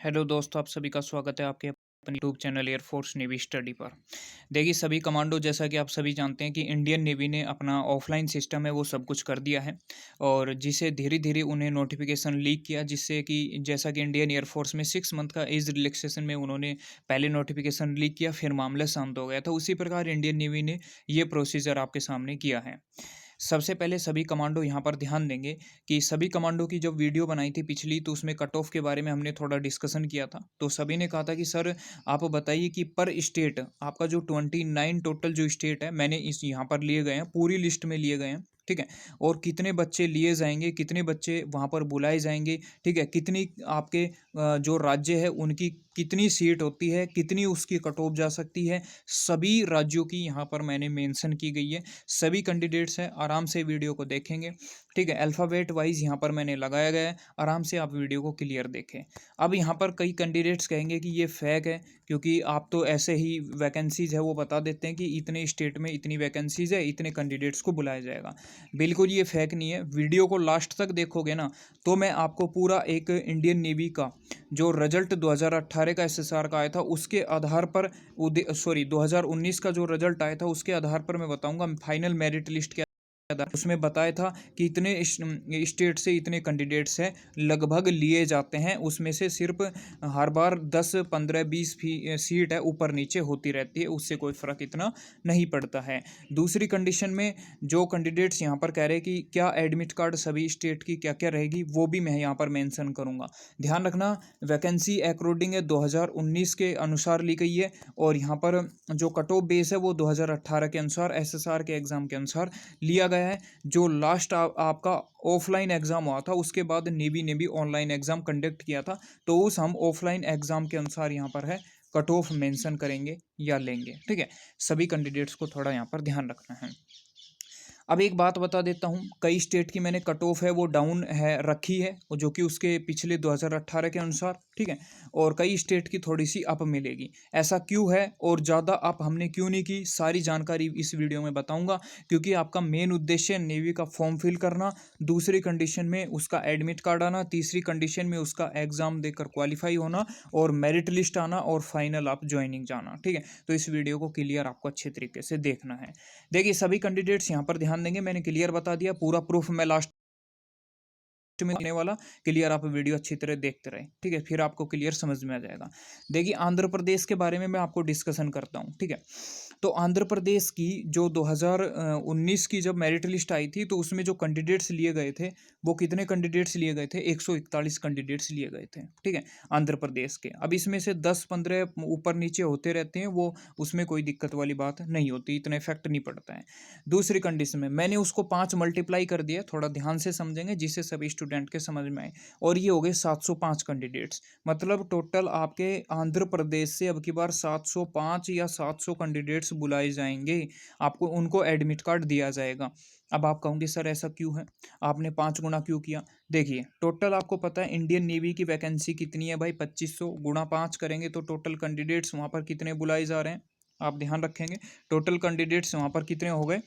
Hello दोस्तों, आप सभी का स्वागत है आपके अपने YouTube channel air force navy study पर। देखिए सभी कमांडो, जैसा कि आप सभी जानते हैं कि इंडियन नेवी ने अपना ऑफलाइन सिस्टम है वो सब कुछ कर दिया है और जिसे धीरे धीरे उन्हें नोटिफिकेशन लीक किया, जिससे कि जैसा कि इंडियन एयरफोर्स में 6 मंथ का एज रिलैक्सेशन में उन्होंने पहले नोटिफिकेशन लीक किया, फिर मामला शांत हो गया था। उसी प्रकार इंडियन नेवी ने ये प्रोसीजर आपके सामने किया है। सबसे पहले सभी कमांडो यहाँ पर ध्यान देंगे कि सभी कमांडो की जब वीडियो बनाई थी पिछली, तो उसमें कट ऑफ के बारे में हमने थोड़ा डिस्कशन किया था। तो सभी ने कहा था कि सर आप बताइए कि पर स्टेट आपका जो 29 टोटल जो स्टेट है मैंने इस यहाँ पर लिए गए हैं, पूरी लिस्ट में लिए गए हैं, ठीक है। और कितने बच्चे लिए जाएंगे, कितने बच्चे वहाँ पर बुलाए जाएंगे, ठीक है। कितनी आपके जो राज्य है उनकी कितनी सीट होती है, कितनी उसकी कट ऑफ जा सकती है, सभी राज्यों की यहाँ पर मैंने मेंशन की गई है। सभी कैंडिडेट्स हैं, आराम से वीडियो को देखेंगे, ठीक है। अल्फ़ाबेट वाइज यहाँ पर मैंने लगाया गया है, आराम से आप वीडियो को क्लियर देखें। अब यहाँ पर कई कैंडिडेट्स कहेंगे कि ये फेक है, क्योंकि आप तो ऐसे ही वैकेंसीज़ है वो बता देते हैं कि इतने स्टेट में इतनी वैकेंसीज़ है, इतने कैंडिडेट्स को बुलाया जाएगा। बिल्कुल ये फेक नहीं है। वीडियो को लास्ट तक देखोगे ना, तो मैं आपको पूरा एक इंडियन नेवी का जो रिजल्ट 2018 का एसएसआर का आया था उसके आधार पर 2019 का जो रिजल्ट आया था उसके आधार पर मैं बताऊंगा फाइनल मेरिट लिस्ट के आधार। उसमें बताया था कि इतने स्टेट से इतने कैंडिडेट्स हैं लगभग लिए जाते हैं, उसमें से सिर्फ हर बार 10 15 20 सीट है ऊपर नीचे होती रहती है, उससे कोई फ़र्क इतना नहीं पड़ता है। दूसरी कंडीशन में जो कैंडिडेट्स यहाँ पर कह रहे हैं कि क्या एडमिट कार्ड सभी स्टेट की क्या क्या रहेगी, वो भी मैं यहाँ पर मेंशन करूँगा। ध्यान रखना, वैकेंसी अकॉर्डिंग है 2019 के अनुसार ली गई है और यहाँ पर जो कट ऑफ बेस है वो 2018 के अनुसार एसएसआर के एग्ज़ाम के अनुसार लिया गया है। जो लास्ट आपका ऑफलाइन एग्ज़ाम हुआ था उसके बाद नेवी ने भी ऑनलाइन एग्ज़ाम कंडक्ट किया था, तो उस हम ऑफलाइन एग्ज़ाम के अनुसार यहाँ पर है कट ऑफ मेंशन करेंगे या लेंगे, ठीक है। सभी कैंडिडेट्स को थोड़ा यहाँ पर ध्यान रखना है। अब एक बात बता देता हूँ, कई स्टेट की मैंने कट ऑफ है वो डाउन है रखी है, और जो कि उसके पिछले 2018 के अनुसार, ठीक है। और कई स्टेट की थोड़ी सी अप मिलेगी। ऐसा क्यों है और ज़्यादा अप हमने क्यों नहीं की, सारी जानकारी इस वीडियो में बताऊंगा, क्योंकि आपका मेन उद्देश्य नेवी का फॉर्म फिल करना, दूसरी कंडीशन में उसका एडमिट कार्ड आना, तीसरी कंडीशन में उसका एग्ज़ाम देकर क्वालिफाई होना और मेरिट लिस्ट आना और फाइनल आप ज्वाइनिंग जाना, ठीक है। तो इस वीडियो को क्लियर आपको अच्छे तरीके से देखना है। देखिए सभी कैंडिडेट्स यहाँ पर ध्यान देंगे, मैंने क्लियर बता दिया, पूरा प्रूफ मैं लास्ट में देने वाला। क्लियर आप वीडियो अच्छी तरह देखते रहे, ठीक है, फिर आपको क्लियर समझ में आ जाएगा। देखिए आंध्र प्रदेश के बारे में मैं आपको डिस्कशन करता हूँ, ठीक है। तो आंध्र प्रदेश की जो 2019 की जब मेरिट लिस्ट आई थी, तो उसमें जो कैंडिडेट्स लिए गए थे वो कितने कैंडिडेट्स लिए गए थे, 141 कैंडिडेट्स लिए गए थे, ठीक है, आंध्र प्रदेश के। अब इसमें से 10-15 ऊपर नीचे होते रहते हैं, वो उसमें कोई दिक्कत वाली बात नहीं होती, इतना इफेक्ट नहीं पड़ता है। दूसरी कंडीशन में मैंने उसको 5 मल्टीप्लाई कर दिया, थोड़ा ध्यान से समझेंगे जिससे सभी स्टूडेंट के समझ में आए, और ये हो गए 705 कैंडिडेट्स। मतलब टोटल आपके आंध्र प्रदेश से अब की बार 705 या 700 कैंडिडेट्स बुलाए जाएंगे, आपको उनको एडमिट कार्ड दिया जाएगा। अब आप कहोगे सर ऐसा क्यों है, आपने 5 गुना क्यों किया। देखिए टोटल आपको पता है इंडियन नेवी की वैकेंसी कितनी है भाई, 2500 गुणा 5 करेंगे तो टोटल कैंडिडेट्स वहाँ पर कितने बुलाए जा रहे हैं, आप ध्यान रखेंगे। टोटल कैंडिडेट्स वहाँ पर कितने हो गए,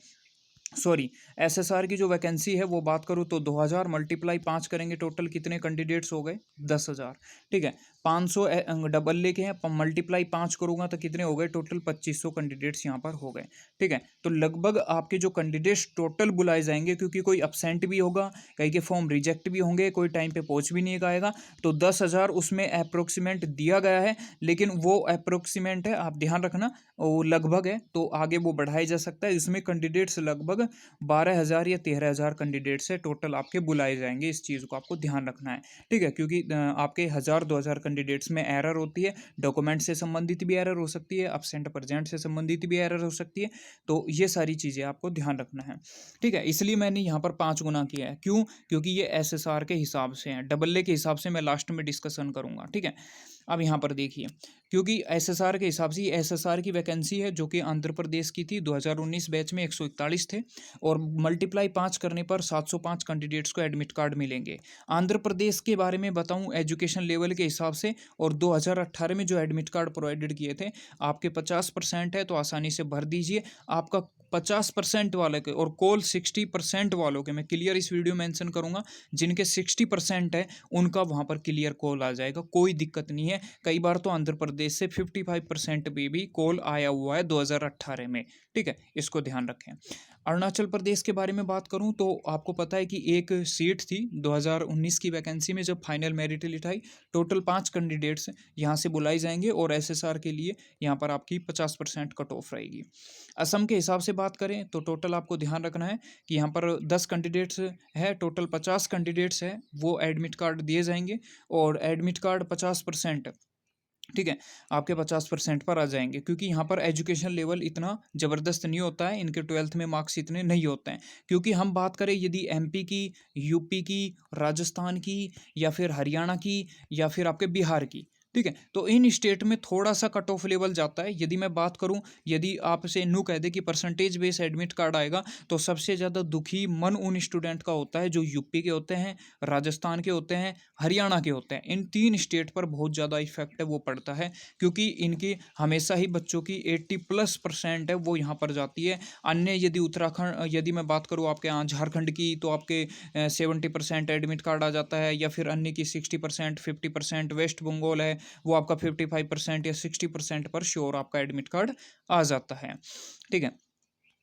सॉरी, एसएसआर की जो वैकेंसी है वो बात करूँ तो 2000 मल्टीप्लाई 5 करेंगे, टोटल कितने कैंडिडेट्स हो गए, 10,000, ठीक है। 500 डबल लेके हैं, मल्टीप्लाई 5 करूँगा तो कितने हो गए, टोटल 2500 कैंडिडेट्स यहाँ पर हो गए, ठीक है। तो लगभग आपके जो कैंडिडेट्स टोटल बुलाए जाएंगे, क्योंकि कोई अपसेंट भी होगा, कई के फॉर्म रिजेक्ट भी होंगे, कोई टाइम पे पहुँच भी नहीं पाएगा, तो 10,000 उसमें अप्रोक्सीमेट दिया गया है, लेकिन वो अप्रोक्सीमेट है, आप ध्यान रखना वो लगभग है, तो आगे वो बढ़ाया जा सकता है। इसमें कैंडिडेट्स लगभग 12,000 या 13,000 कैंडिडेट से टोटल आपके बुलाए जाएंगे, इस चीज़ को आपको ध्यान रखना है, ठीक है। क्योंकि आपके 1,000-2,000 कैंडिडेट्स में एरर होती है, डॉक्यूमेंट से संबंधित भी एरर हो सकती है, अपसेंट प्रेजेंट से संबंधित भी एरर हो सकती है, तो ये सारी चीज़ें आपको ध्यान रखना है, ठीक है। इसलिए मैंने यहाँ पर 5 गुना किया है, क्यों, क्योंकि ये एसएसआर के हिसाब से है, डबल ए के हिसाब से मैं लास्ट में डिस्कशन करूँगा, ठीक है। अब यहाँ पर देखिए, क्योंकि एसएसआर के हिसाब से एसएसआर की वैकेंसी है जो कि आंध्र प्रदेश की थी, 2019 बैच में 141 थे, और मल्टीप्लाई 5 करने पर 705 कैंडिडेट्स को एडमिट कार्ड मिलेंगे। आंध्र प्रदेश के बारे में बताऊं एजुकेशन लेवल के हिसाब से, और 2018 में जो एडमिट कार्ड प्रोवाइडेड किए थे, आपके 50% है तो आसानी से भर दीजिए, आपका 50% वाले के और कोल 60% वालों के, मैं क्लियर इस वीडियो मेंशन करूंगा, जिनके 60% है उनका वहां पर क्लियर कॉल आ जाएगा, कोई दिक्कत नहीं है। कई बार तो आंध्र प्रदेश से 55% भी कॉल आया हुआ है 2018 में, ठीक है, इसको ध्यान रखें। अरुणाचल प्रदेश के बारे में बात करूं तो आपको पता है कि एक सीट थी 2019 की वैकेंसी में, जब फाइनल मेरिट लिस्ट आई, टोटल 5 कैंडिडेट्स यहाँ से बुलाई जाएंगे और एसएसआर के लिए यहाँ पर आपकी 50% कट ऑफ रहेगी। असम के हिसाब से बात करें तो टोटल आपको ध्यान रखना है कि यहाँ पर 10 कैंडिडेट्स है, टोटल 50 कैंडिडेट्स है, वो एडमिट कार्ड दिए जाएंगे और एडमिट कार्ड 50%, ठीक है, आपके 50% पर आ जाएंगे, क्योंकि यहाँ पर एजुकेशन लेवल इतना ज़बरदस्त नहीं होता है, इनके 12th में मार्क्स इतने नहीं होते हैं। क्योंकि हम बात करें यदि एमपी की, यूपी की, राजस्थान की, या फिर हरियाणा की, या फिर आपके बिहार की, ठीक है, तो इन स्टेट में थोड़ा सा कट ऑफ लेवल जाता है। यदि मैं बात करूं, यदि आपसे नू कह दे कि परसेंटेज बेस एडमिट कार्ड आएगा, तो सबसे ज़्यादा दुखी मन उन स्टूडेंट का होता है जो यूपी के होते हैं, राजस्थान के होते हैं, हरियाणा के होते हैं। इन 3 स्टेट पर बहुत ज़्यादा इफेक्ट है वो पड़ता है, क्योंकि इनकी हमेशा ही बच्चों की 80+% है वो यहाँ पर जाती है। अन्य यदि उत्तराखंड, यदि मैं बात करूँ आपके यहाँ झारखंड की, तो आपके 70% एडमिट कार्ड आ जाता है, या फिर अन्य की 60%, 50%, वेस्ट बंगाल है वो आपका 55% या 60% पर श्योर आपका एडमिट कार्ड आ जाता है, ठीक है।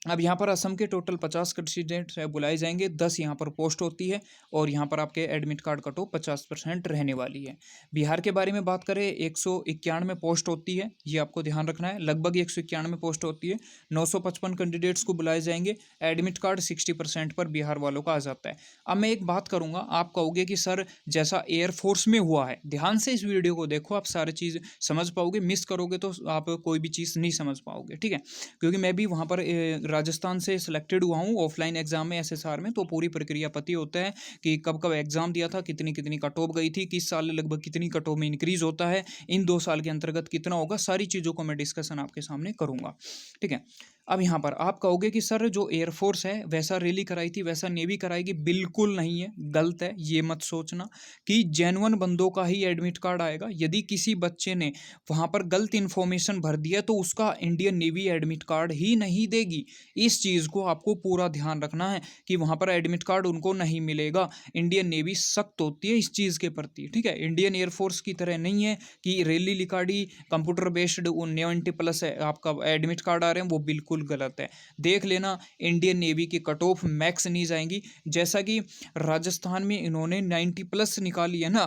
अब यहाँ पर असम के टोटल 50 कैंडिडेट्स बुलाए जाएंगे, 10 यहाँ पर पोस्ट होती है और यहाँ पर आपके एडमिट कार्ड कटो 50% रहने वाली है। बिहार के बारे में बात करें, 191 पोस्ट होती है, ये आपको ध्यान रखना है, लगभग 191 पोस्ट होती है, 955 कैंडिडेट्स को बुलाए जाएंगे, एडमिट कार्ड 60% पर बिहार वालों का आ जाता है। अब मैं एक बात करूँगा, आप कहोगे कि सर जैसा एयरफोर्स में हुआ है, ध्यान से इस वीडियो को देखो, आप सारी चीज़ समझ पाओगे, मिस करोगे तो आप कोई भी चीज़ नहीं समझ पाओगे, ठीक है, क्योंकि मैं भी वहाँ पर राजस्थान से सिलेक्टेड हुआ हूँ ऑफलाइन एग्जाम में एसएसआर में, तो पूरी प्रक्रिया पता होता है कि कब कब एग्जाम दिया था, कितनी कितनी कट ऑफ गई थी, किस साल लगभग कितनी कट ऑफ में इंक्रीज होता है, इन 2 साल के अंतर्गत कितना होगा, सारी चीज़ों को मैं डिस्कशन आपके सामने करूँगा, ठीक है। अब यहाँ पर आप कहोगे कि सर जो एयरफोर्स है वैसा रैली कराई थी वैसा नेवी कराएगी, बिल्कुल नहीं है, गलत है, ये मत सोचना कि जेन्युइन बंदों का ही एडमिट कार्ड आएगा। यदि किसी बच्चे ने वहाँ पर गलत इन्फॉर्मेशन भर दिया तो उसका इंडियन नेवी एडमिट कार्ड ही नहीं देगी। इस चीज़ को आपको पूरा ध्यान रखना है कि वहाँ पर एडमिट कार्ड उनको नहीं मिलेगा। इंडियन नेवी सख्त होती है इस चीज़ के प्रति, ठीक है, इंडियन एयरफोर्स की तरह नहीं है कि रैली लिकाड़ी कंप्यूटर बेस्ड 90+ है आपका एडमिट कार्ड आ रहे हैं, वो बिल्कुल गलत है। देख लेना, इंडियन नेवी की कट ऑफ मैक्स नहीं जाएंगी, जैसा कि राजस्थान में इन्होंने 90+ निकाली है ना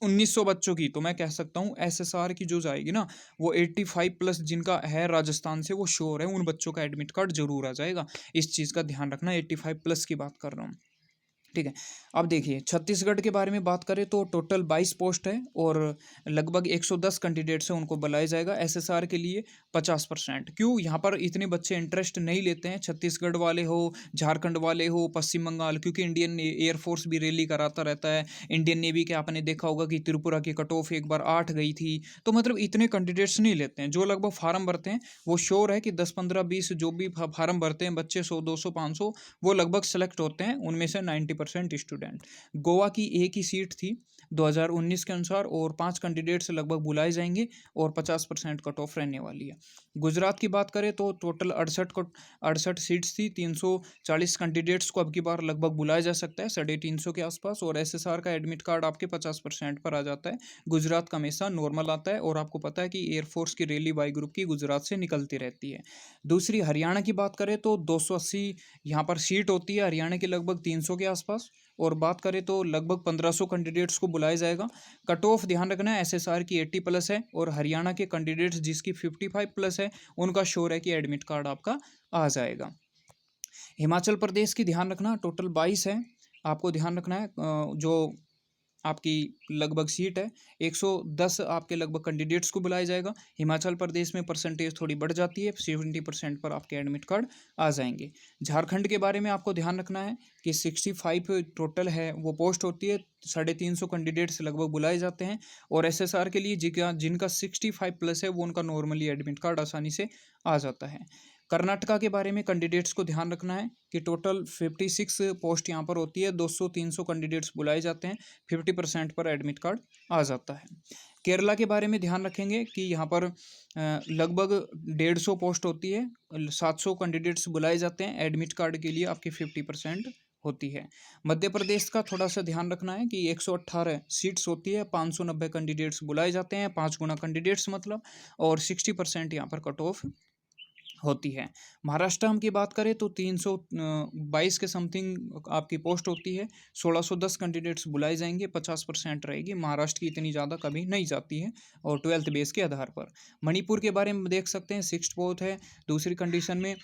1900 बच्चों की, तो मैं कह सकता हूँ एसएसआर की जो जाएगी ना वो 85+ जिनका है राजस्थान से, वो श्योर है उन बच्चों का एडमिट कार्ड जरूर आ जाएगा। इस चीज़ का ध्यान रखना, 85+ की बात कर रहा हूँ, ठीक है। अब देखिए छत्तीसगढ़ के बारे में बात करें तो टोटल 22 पोस्ट है और लगभग 110 कैंडिडेट्स हैं, उनको बुलाया जाएगा एसएसआर के लिए 50%। क्यों यहाँ पर इतने बच्चे इंटरेस्ट नहीं लेते हैं, छत्तीसगढ़ वाले हो, झारखंड वाले हो, पश्चिम बंगाल, क्योंकि इंडियन एयरफोर्स भी रैली कराता रहता है। इंडियन नेवी के आपने देखा होगा कि त्रिपुरा की कट ऑफ एक बार 8 गई थी, तो मतलब इतने कैंडिडेट्स नहीं लेते हैं। जो लगभग फार्म भरते हैं वो श्योर है कि 10, 15, 20 जो भी फार्म भरते हैं बच्चे 100, 200, 500 वो लगभग सेलेक्ट होते हैं, उनमें से 90% स्टूडेंट। गोवा की एक ही सीट थी 2019 के अनुसार और 5 कैंडिडेट्स लगभग बुलाए जाएंगे और 50% कट ऑफ रहने वाली है। गुजरात की बात करें तो टोटल 68 सीट्स थी, 340 कैंडिडेट्स को अब की बार लगभग बुलाया जा सकता है 350 के आसपास, और एसएसआर का एडमिट कार्ड आपके 50% पर आ जाता है। गुजरात का हमेशा नॉर्मल आता है और आपको पता है कि एयरफोर्स की रैली वाई ग्रुप की गुजरात से निकलती रहती है। दूसरी हरियाणा की बात करें तो 280 यहाँ पर सीट होती है हरियाणा की, लगभग 300 के आसपास, और बात करें तो लगभग 1500 कैंडिडेट्स को बुलाया जाएगा। कट ऑफ ध्यान रखना है, एसएसआर की 80+ है और हरियाणा के कैंडिडेट्स जिसकी 55+ है उनका श्योर है कि एडमिट कार्ड आपका आ जाएगा। हिमाचल प्रदेश की ध्यान रखना, टोटल 22 है, आपको ध्यान रखना है जो आपकी लगभग सीट है 110 आपके लगभग कैंडिडेट्स को बुलाया जाएगा। हिमाचल प्रदेश में परसेंटेज थोड़ी बढ़ जाती है, 70% पर आपके एडमिट कार्ड आ जाएंगे। झारखंड के बारे में आपको ध्यान रखना है कि 65 टोटल है वो पोस्ट होती है, 350 कैंडिडेट्स लगभग बुलाए जाते हैं और एसएसआर के लिए जिनका 65+ है वो उनका नॉर्मली एडमिट कार्ड आसानी से आ जाता है। कर्नाटका के बारे में कैंडिडेट्स को ध्यान रखना है कि टोटल 56 पोस्ट यहाँ पर होती है, 200-300 कैंडिडेट्स बुलाए जाते हैं, 50% पर एडमिट कार्ड आ जाता है। केरला के बारे में ध्यान रखेंगे कि यहाँ पर लगभग 150 पोस्ट होती है, 700 कैंडिडेट्स बुलाए जाते हैं एडमिट कार्ड के लिए, आपकी 50% होती है। मध्य प्रदेश का थोड़ा सा ध्यान रखना है कि 118 सीट्स होती है, 590 कैंडिडेट्स बुलाए जाते हैं, 5 गुना कैंडिडेट्स मतलब, और 60% यहाँ पर कट ऑफ होती है। महाराष्ट्र हम की बात करें तो 322 के समथिंग आपकी पोस्ट होती है, 1610 कैंडिडेट्स बुलाए जाएंगे, 50% रहेगी। महाराष्ट्र की इतनी ज़्यादा कभी नहीं जाती है, और 12th बेस के आधार पर। मणिपुर के बारे में देख सकते हैं, 6th पोस्ट है, दूसरी कंडीशन में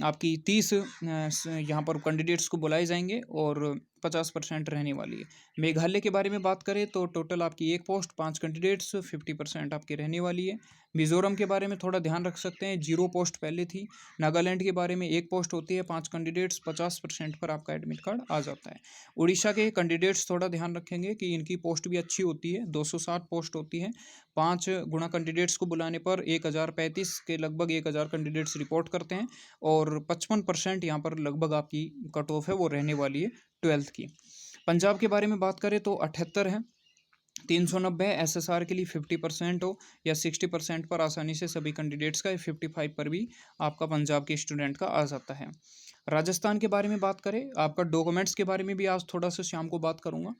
आपकी 30 यहाँ पर कैंडिडेट्स को बुलाए जाएंगे और 50% रहने वाली है। मेघालय के बारे में बात करें तो टोटल आपकी 1 पोस्ट, 5 कैंडिडेट्स, 50% आपकी रहने वाली है। मिजोरम के बारे में थोड़ा ध्यान रख सकते हैं, 0 पोस्ट पहले थी। नागालैंड के बारे में 1 पोस्ट होती है, 5 कैंडिडेट्स, 50% पर आपका एडमिट कार्ड आ जाता है। उड़ीसा के कैंडिडेट्स थोड़ा ध्यान रखेंगे कि इनकी पोस्ट भी अच्छी होती है, 260 पोस्ट होती है, 5 गुना कैंडिडेट्स को बुलाने पर 1035 के लगभग 1000 कैंडिडेट्स रिपोर्ट करते हैं, और 55% यहाँ पर लगभग आपकी कट ऑफ है वो रहने वाली है 12th की। पंजाब के बारे में बात करें तो 78 है, 390 एसएसआर के लिए 50% हो या 60% पर आसानी से सभी कैंडिडेट्स का, 55 पर भी आपका पंजाब के स्टूडेंट का आ जाता है। राजस्थान के बारे में बात करें, आपका डॉक्यूमेंट्स के बारे में भी आज थोड़ा सा शाम को बात करूंगा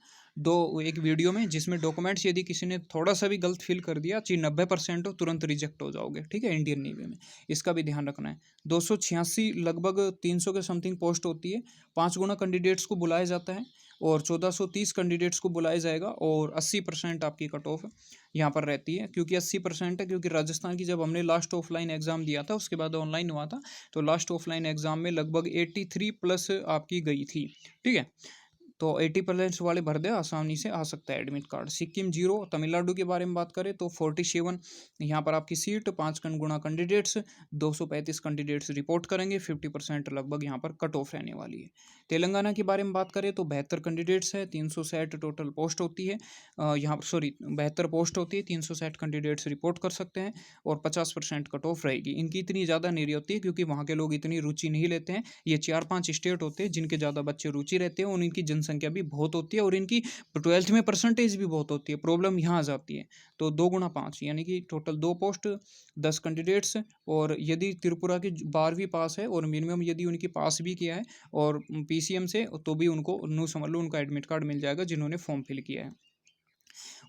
एक वीडियो में, जिसमें डॉक्यूमेंट्स यदि किसी ने थोड़ा सा भी गलत फिल कर दिया, चाहे 90% हो, तुरंत रिजेक्ट हो जाओगे, ठीक है, इंडियन नेवी में। इसका भी ध्यान रखना है। 286 लगभग 300 के समथिंग पोस्ट होती है, 5 गुना कैंडिडेट्स को बुलाया जाता है, और 1430 कैंडिडेट्स को बुलाया जाएगा, और 80% आपकी कट ऑफ यहाँ पर रहती है। क्योंकि 80% है, क्योंकि राजस्थान की जब हमने लास्ट ऑफलाइन एग्जाम दिया था, उसके बाद ऑनलाइन हुआ था, तो लास्ट ऑफलाइन एग्जाम में लगभग 83 प्लस आपकी गई थी, ठीक है। तो 80% वाले भर दे, आसानी से आ सकता है एडमिट कार्ड। सिक्किम 0। तमिलनाडु के बारे में बात करें तो 47 यहाँ पर आपकी सीट, 5 गुना कैंडिडेट्स, 235 कैंडिडेट्स रिपोर्ट करेंगे, 50% लगभग यहाँ पर कट ऑफ रहने वाली है। तेलंगाना के बारे में बात करें तो 72 कैंडिडेट्स है, 360 टोटल पोस्ट होती है, यहाँ पर 72 पोस्ट होती है, 360 कैंडिडेट्स रिपोर्ट कर सकते हैं, और 50% कट ऑफ रहेगी। इनकी इतनी ज़्यादा नहीं होती है, क्योंकि वहाँ के लोग इतनी रुचि नहीं लेते हैं। ये 4-5 स्टेट होते हैं जिनके ज़्यादा बच्चे रुचि रहते हैं, और इनकी जनसंख्या भी बहुत होती है, और इनकी 12th में परसेंटेज भी बहुत होती है। प्रॉब्लम यहाँ आ जाती है। तो 2 गुना 5 यानी कि टोटल 2 पोस्ट, 10 कैंडिडेट्स, और यदि त्रिपुरा की 12वीं पास है, और मिनिमम यदि उनकी पास भी किया है और पीसीएम से, तो भी उनको नो समझ लो उनका एडमिट कार्ड मिल जाएगा, जिन्होंने फॉर्म फिल किया है।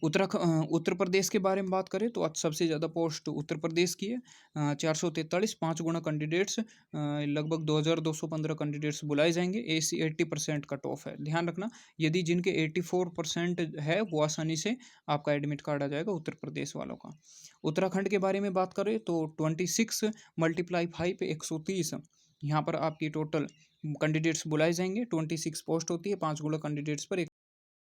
उत्तर प्रदेश के बारे में बात करें तो आज सबसे ज़्यादा पोस्ट उत्तर प्रदेश की है, 443, 5 गुना कैंडिडेट्स, लगभग 2215 कैंडिडेट्स बुलाए जाएंगे, 80% कट ऑफ है। ध्यान रखना, यदि जिनके 84% है, वो आसानी से आपका एडमिट कार्ड आ जाएगा उत्तर प्रदेश वालों का। उत्तराखंड के बारे में बात करें तो 26 × 5 130 यहाँ पर आपकी टोटल कैंडिडेट्स बुलाए जाएंगे, 26 पोस्ट होती है, 5 गुना कैंडिडेट्स पर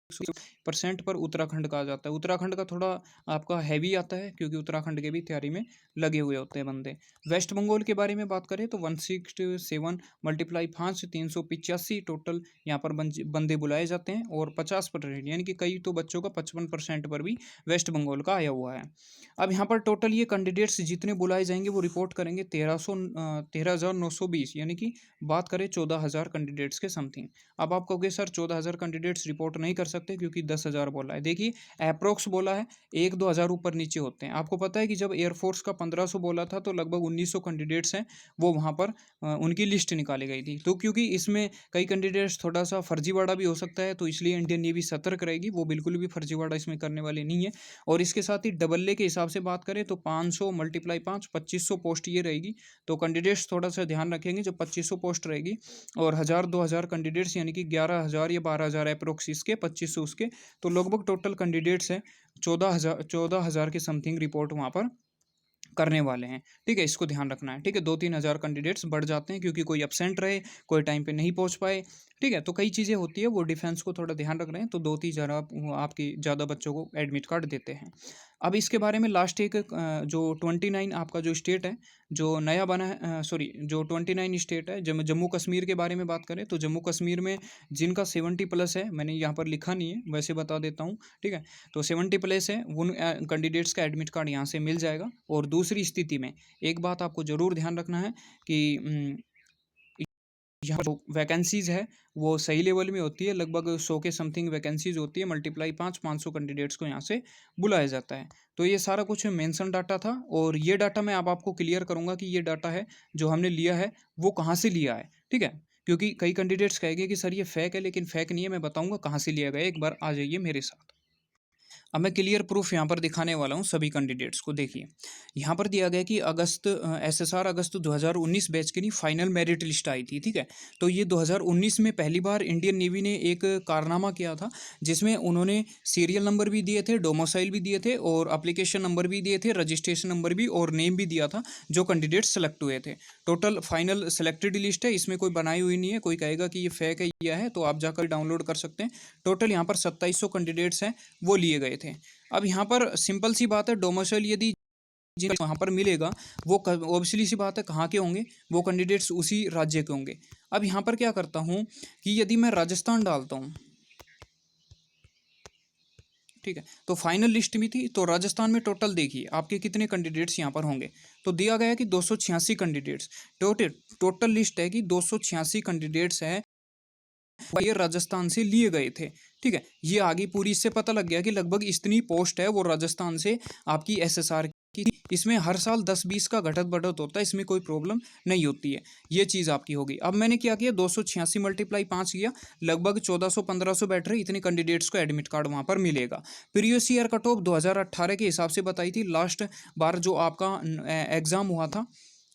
100% पर उत्तराखंड का आ जाता है। उत्तराखंड का थोड़ा आपका हैवी आता है, क्योंकि उत्तराखंड के भी तैयारी में लगे हुए होते हैं बंदे। वेस्ट बंगाल के बारे में बात करें तो 167 × 5 385 टोटल यहाँ पर बंदे बुलाए जाते हैं, और 50% यानी कि कई तो बच्चों का 55% पर भी वेस्ट बंगाल का आया हुआ है। अब यहाँ पर टोटल ये कैंडिडेट्स जितने बुलाए जाएंगे वो रिपोर्ट करेंगे 13,920, यानी कि बात करें 14,000 कैंडिडेट्स के समथिंग। अब आप कहोगे सर 14,000 कैंडिडेट्स रिपोर्ट नहीं कर सकते, क्योंकि 10,000 बोला है। देखिए अप्रोक्स बोला है, 1-2 हज़ार ऊपर नीचे होते हैं। आपको पता है कि जब एयरफोर्स का 1500 बोला था, तो लगभग 1900 कैंडिडेट्स हैं, वो वहाँ पर उनकी लिस्ट निकाली गई थी। तो क्योंकि इसमें कई कैंडिडेट्स थोड़ा सा फर्जीवाड़ा भी हो सकता है, तो इसलिए इंडियन नेवी सतर्क रहेगी, वो बिल्कुल भी फर्जीवाड़ा इसमें करने वाले नहीं है। और इसके साथ ही डबल्ले के हिसाब से बात करें तो 500 × 5 2500 पोस्ट ये रहेगी। तो कैंडिडेट्स थोड़ा सा ध्यान रखेंगे, जब 2500 पोस्ट रहेगी और 1000-2000 कैंडिडेट्स, यानी कि 11,000 या 12,000 अप्रोक्स इसके, 2500 उसके, तो लगभग टोटल कैंडिडेट्स हैं 14,000 के समथिंग रिपोर्ट वहाँ पर करने वाले हैं, ठीक है। इसको ध्यान रखना है, ठीक है। 2-3 हज़ार कैंडिडेट्स बढ़ जाते हैं, क्योंकि कोई एब्सेंट रहे, कोई टाइम पे नहीं पहुंच पाए, ठीक है। तो कई चीज़ें होती है, वो डिफेंस को थोड़ा ध्यान रख रहे हैं, तो 2-3 हज़ार आपकी ज़्यादा बच्चों को एडमिट कार्ड देते हैं। अब इसके बारे में लास्ट एक जो 29 आपका जो स्टेट है, जो नया बना है, सॉरी जो 29 स्टेट है, जम्मू कश्मीर के बारे में बात करें तो जम्मू कश्मीर में जिनका 70+ है, मैंने यहाँ पर लिखा नहीं है, वैसे बता देता हूँ, ठीक है। तो 70+ है, उन कैंडिडेट्स का एडमिट कार्ड यहाँ से मिल जाएगा। और दूसरी स्थिति में एक बात आपको ज़रूर ध्यान रखना है कि यहाँ जो वैकेंसीज़ है वो सही लेवल में होती है, लगभग 100 के समथिंग वैकेंसीज़ होती है, मल्टीप्लाई 500 कैंडिडेट्स को यहाँ से बुलाया जाता है। तो ये सारा कुछ मेंशन डाटा था और ये डाटा मैं अब आपको क्लियर करूँगा कि ये डाटा है जो हमने लिया है वो कहाँ से लिया है, ठीक है? क्योंकि कई कैंडिडेट्स कहेंगे कि सर ये फेक है, लेकिन फेक नहीं है, मैं बताऊँगा कहाँ से लिया गया है, एक बार आ जाइए मेरे साथ। अब मैं क्लियर प्रूफ यहाँ पर दिखाने वाला हूँ सभी कैंडिडेट्स को। देखिए, यहाँ पर दिया गया है कि एसएसआर अगस्त 2019 बैच की नहीं फाइनल मेरिट लिस्ट आई थी, ठीक है? तो ये 2019 में पहली बार इंडियन नेवी ने एक कारनामा किया था, जिसमें उन्होंने सीरियल नंबर भी दिए थे, डोमिसाइल भी दिए थे और एप्लीकेशन नंबर भी दिए थे, रजिस्ट्रेशन नंबर भी और नेम भी दिया था, जो कैंडिडेट सेलेक्ट हुए थे। टोटल फाइनल सेलेक्टेड लिस्ट है, इसमें कोई बनाई हुई नहीं है। कोई कहेगा कि ये फेक है, यह है, तो आप जाकर डाउनलोड कर सकते हैं। टोटल यहाँ पर 2700 कैंडिडेट्स हैं, वो लिए गए थे। अब यहाँ पर सिंपल सी बात है, डोमिसाइल यदि जिन वहाँ पर मिलेगा, वो ऑब्वियसली सी बात है कहाँ के होंगे, वो कैंडिडेट्स उसी राज्य के होंगे। अब यहाँ पर क्या करता हूँ कि यदि मैं राजस्थान डालता हूँ, ठीक है, तो फाइनल लिस्ट में थी, तो राजस्थान में टोटल देखिए आपके कितने कैंडिडेट्स यहाँ पर होंगे। तो दिया गया है कि 286 कैंडिडेट्स। टोटल टोटल लिस्ट है कि 286 कैंडिडेट्स है, ये राजस्थान से लिए गए थे, ठीक है। ये आगे पूरी इससे पता लग गया कि लगभग इतनी पोस्ट है वो राजस्थान से आपकी एसएसआर की। इसमें हर साल 10-20 का घटत बढ़त होता है, इसमें कोई प्रॉब्लम नहीं होती है। ये चीज़ आपकी होगी। अब मैंने क्या किया, 286 मल्टीप्लाई 5 किया, लगभग 1400-1500 बैठ रहे, इतने कैंडिडेट्स को एडमिट कार्ड वहाँ पर मिलेगा। प्रीवियस ईयर कट ऑफ 2018 के हिसाब से बताई थी, लास्ट बार जो आपका एग्ज़ाम हुआ था,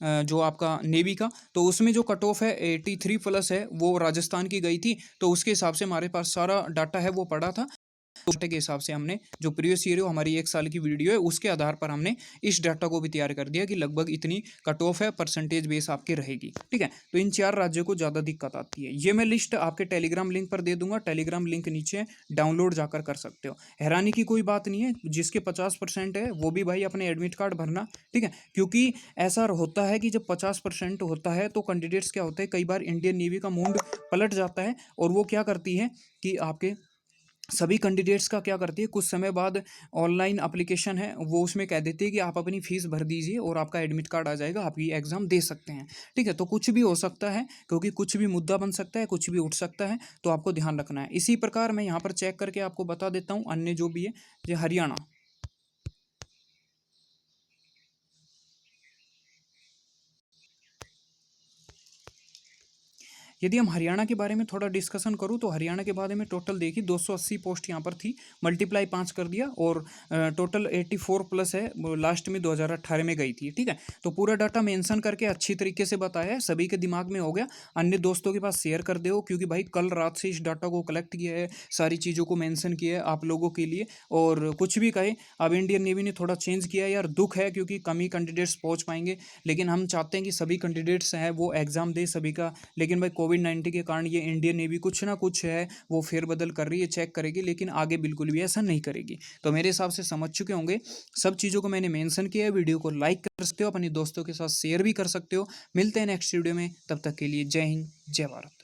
जो आपका नेवी का, तो उसमें जो कट ऑफ है 83 प्लस है, वो राजस्थान की गई थी। तो उसके हिसाब से हमारे पास सारा डाटा है वो पड़ा था। तो डाटा के हिसाब से हमने जो प्रीवियस ईयर हमारी 1 साल की वीडियो है, उसके आधार पर हमने इस डाटा को भी तैयार कर दिया कि लगभग इतनी कट ऑफ है, परसेंटेज बेस आपकी रहेगी, ठीक है। तो इन 4 राज्यों को ज़्यादा दिक्कत आती है। ये मैं लिस्ट आपके टेलीग्राम लिंक पर दे दूंगा, टेलीग्राम लिंक नीचे डाउनलोड जाकर कर सकते हो। हैरानी की कोई बात नहीं है, जिसके 50% है वो भी भाई अपने एडमिट कार्ड भरना, ठीक है। क्योंकि ऐसा होता है कि जब 50% होता है तो कैंडिडेट्स क्या होता है, कई बार इंडियन नेवी का मूड पलट जाता है और वो क्या करती है कि आपके सभी कैंडिडेट्स का क्या करती है, कुछ समय बाद ऑनलाइन एप्लीकेशन है वो उसमें कह देती है कि आप अपनी फ़ीस भर दीजिए और आपका एडमिट कार्ड आ जाएगा, आप ये एग्ज़ाम दे सकते हैं, ठीक है। तो कुछ भी हो सकता है, क्योंकि कुछ भी मुद्दा बन सकता है, कुछ भी उठ सकता है, तो आपको ध्यान रखना है। इसी प्रकार मैं यहाँ पर चेक करके आपको बता देता हूँ अन्य जो भी है। जो हरियाणा, यदि हम हरियाणा के बारे में थोड़ा डिस्कशन करूँ तो हरियाणा के बारे में टोटल देखिए 280 पोस्ट यहाँ पर थी, मल्टीप्लाई 5 कर दिया और टोटल 84 प्लस है, वो लास्ट में 2018 में गई थी, ठीक है। तो पूरा डाटा मेंशन करके अच्छी तरीके से बताया है, सभी के दिमाग में हो गया। अन्य दोस्तों के पास शेयर कर दो, क्योंकि भाई कल रात से इस डाटा को कलेक्ट किया है, सारी चीज़ों को मैंसन किया है आप लोगों के लिए। और कुछ भी कहे, अब इंडियन नेवी ने थोड़ा चेंज किया है यार, दुख है क्योंकि कम ही कैंडिडेट्स पहुँच पाएंगे, लेकिन हम चाहते हैं कि सभी कैंडिडेट्स हैं वो एग्ज़ाम दे सभी का। लेकिन भाई कोविड-19 के कारण ये इंडियन नेवी कुछ ना कुछ है वो फेरबदल कर रही है, चेक करेगी, लेकिन आगे बिल्कुल भी ऐसा नहीं करेगी। तो मेरे हिसाब से समझ चुके होंगे, सब चीज़ों को मैंने मेंशन किया है। वीडियो को लाइक कर सकते हो, अपने दोस्तों के साथ शेयर भी कर सकते हो। मिलते हैं नेक्स्ट वीडियो में, तब तक के लिए जय हिंद, जय भारत।